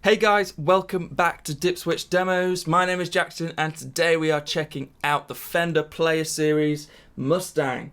Hey guys, welcome back to Dipswitch Demos. My name is Jackson and today we are checking out the Fender Player Series Mustang.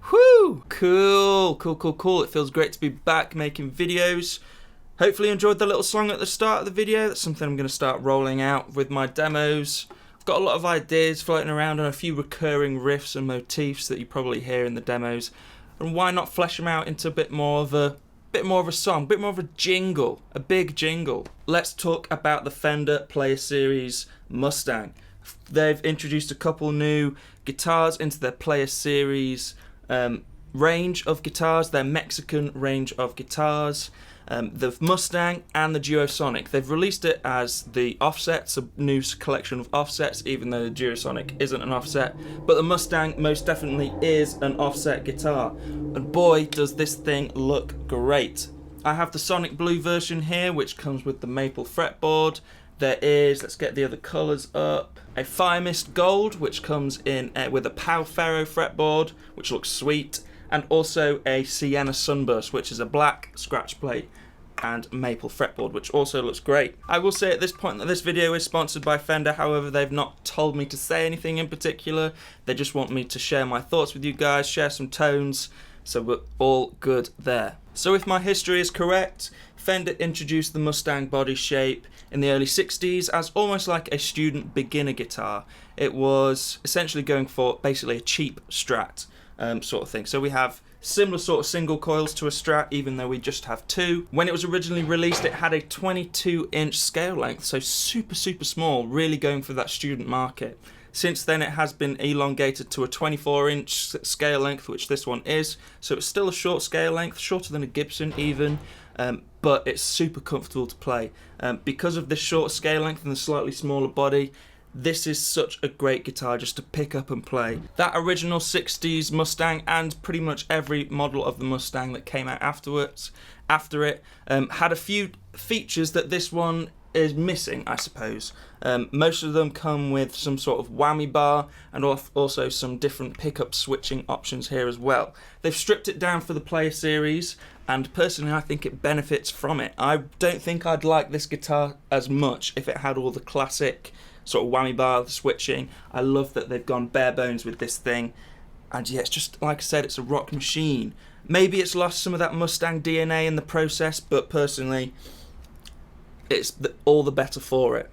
Whew! Cool. It feels great to be back making videos. Hopefully you enjoyed the little song at the start of the video. That's something I'm going to start rolling out with my demos. I've got a lot of ideas floating around and a few recurring riffs and motifs that you probably hear in the demos. And why not flesh them out into a bit more of a song, a bit more of a jingle, a big jingle. Let's talk about the Fender Player Series Mustang. They've introduced a couple new guitars into their Player Series range of guitars, their Mexican range of guitars, the Mustang and the Duosonic. They've released it as the offsets, a new collection of offsets, even though the Duosonic isn't an offset, but the Mustang most definitely is an offset guitar, and boy does this thing look great. I have the Sonic Blue version here, which comes with the maple fretboard. There is, let's get the other colours up, a Fire Mist Gold, which comes in with a Pau Ferro fretboard, which looks sweet, and also a Sienna Sunburst, which is a black scratch plate and maple fretboard, which also looks great. I will say at this point that this video is sponsored by Fender, however they've not told me to say anything in particular. They just want me to share my thoughts with you guys, share some tones, so we're all good there. So if my history is correct, Fender introduced the Mustang body shape in the early 60s as almost like a student beginner guitar. It was essentially going for basically a cheap Strat sort of thing. So we have similar sort of single coils to a Strat, even though we just have two. When it was originally released, it had a 22-inch scale length, so super small, really going for that student market. Since then it has been elongated to a 24-inch scale length, which this one is, so it's still a short scale length, shorter than a Gibson even, but it's super comfortable to play. Because of this short scale length and the slightly smaller body, this is such a great guitar just to pick up and play. That original 60s Mustang and pretty much every model of the Mustang that came out after it had a few features that this one is missing, I suppose. Most of them come with some sort of whammy bar and also some different pickup switching options here as well. They've stripped it down for the Player Series, and personally I think it benefits from it. I don't think I'd like this guitar as much if it had all the classic sort of whammy bar, the switching. I love that they've gone bare bones with this thing, and yeah, it's just, like I said, it's a rock machine. Maybe it's lost some of that Mustang DNA in the process, but personally it's all the better for it.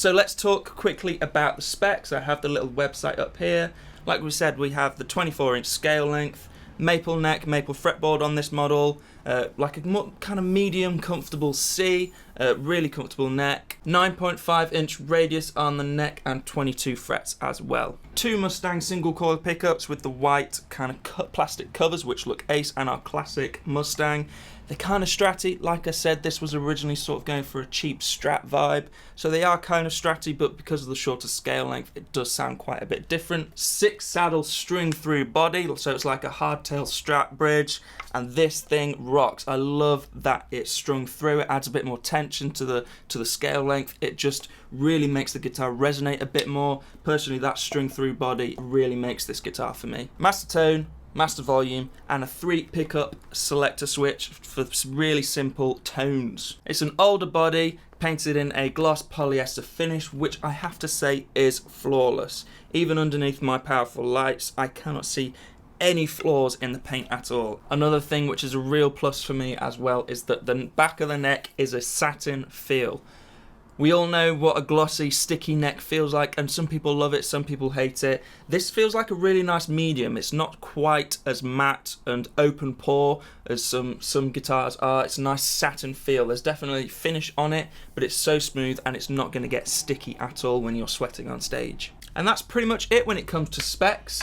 So let's talk quickly about the specs. I have the little website up here. Like we said, we have the 24-inch scale length, maple neck, maple fretboard on this model, like a more kind of medium comfortable C, really comfortable neck, 9.5-inch radius on the neck and 22 frets as well. Two Mustang single coil pickups with the white kind of plastic covers which look ace and are classic Mustang. They're kind of stratty. Like I said, this was originally sort of going for a cheap Strat vibe, so they are kind of stratty, but because of the shorter scale length, it does sound quite a bit different. 6 saddle string through body, so it's like a hardtail Strat bridge, and this thing rocks. I love that it's strung through. It adds a bit more tension to the scale length. It just really makes the guitar resonate a bit more. Personally, that string through body really makes this guitar for me. Master tone, master volume, and a 3 pickup selector switch for really simple tones. It's an older body painted in a gloss polyester finish, which I have to say is flawless. Even underneath my powerful lights, I cannot see any flaws in the paint at all. Another thing which is a real plus for me as well is that the back of the neck is a satin feel. We all know what a glossy, sticky neck feels like, and some people love it, some people hate it. This feels like a really nice medium. It's not quite as matte and open pore as some guitars are. It's a nice satin feel. There's definitely finish on it, but it's so smooth and it's not going to get sticky at all when you're sweating on stage. And that's pretty much it when it comes to specs.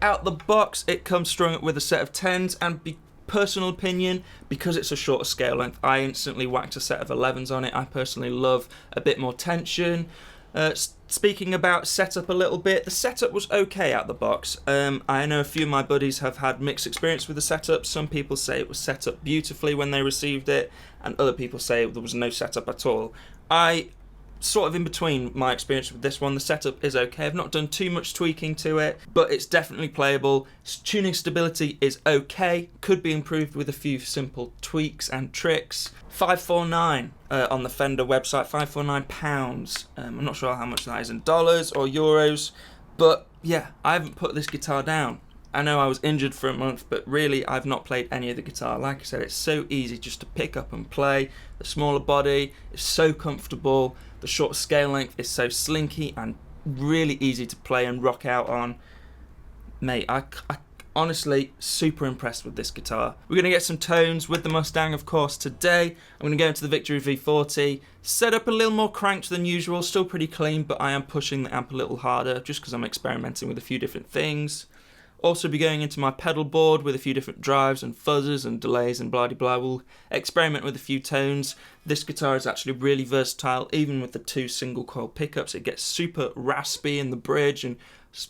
Out the box, it comes strung with a set of 10s, and personal opinion, because it's a shorter scale length, I instantly whacked a set of 11s on it. I personally love a bit more tension. Speaking about setup a little bit, the setup was okay out the box. I know a few of my buddies have had mixed experience with the setup. Some people say it was set up beautifully when they received it, and other people say there was no setup at all. I sort of in between my experience with this one. The setup is okay. I've not done too much tweaking to it, but it's definitely playable. Tuning stability is okay. Could be improved with a few simple tweaks and tricks. $549 on the Fender website, £549. I'm not sure how much that is in dollars or euros, but yeah, I haven't put this guitar down. I know I was injured for a month, but really I've not played any of the guitar. Like I said, it's so easy just to pick up and play. The smaller body is so comfortable. The short scale length is so slinky and really easy to play and rock out on. Mate, I honestly super impressed with this guitar. We're going to get some tones with the Mustang, of course, today. I'm going to go into the Victory V40, set up a little more cranked than usual, still pretty clean, but I am pushing the amp a little harder just because I'm experimenting with a few different things. Also be going into my pedal board with a few different drives and fuzzers and delays and blah-de-blah. We'll experiment with a few tones. This guitar is actually really versatile, even with the 2 single coil pickups. It gets super raspy in the bridge and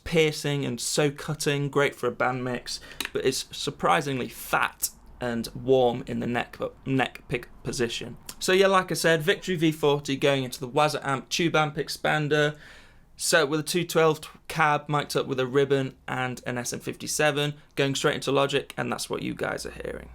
piercing and so cutting, great for a band mix, but it's surprisingly fat and warm in the neck pick position. So yeah, like I said, Victory V40 going into the Wazza amp tube amp expander. So with a 212 cab mic'd up with a ribbon and an SM57, going straight into Logic, and that's what you guys are hearing.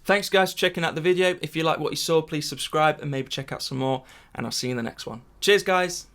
Thanks guys for checking out the video. If you like what you saw, please subscribe and maybe check out some more, and I'll see you in the next one. Cheers guys.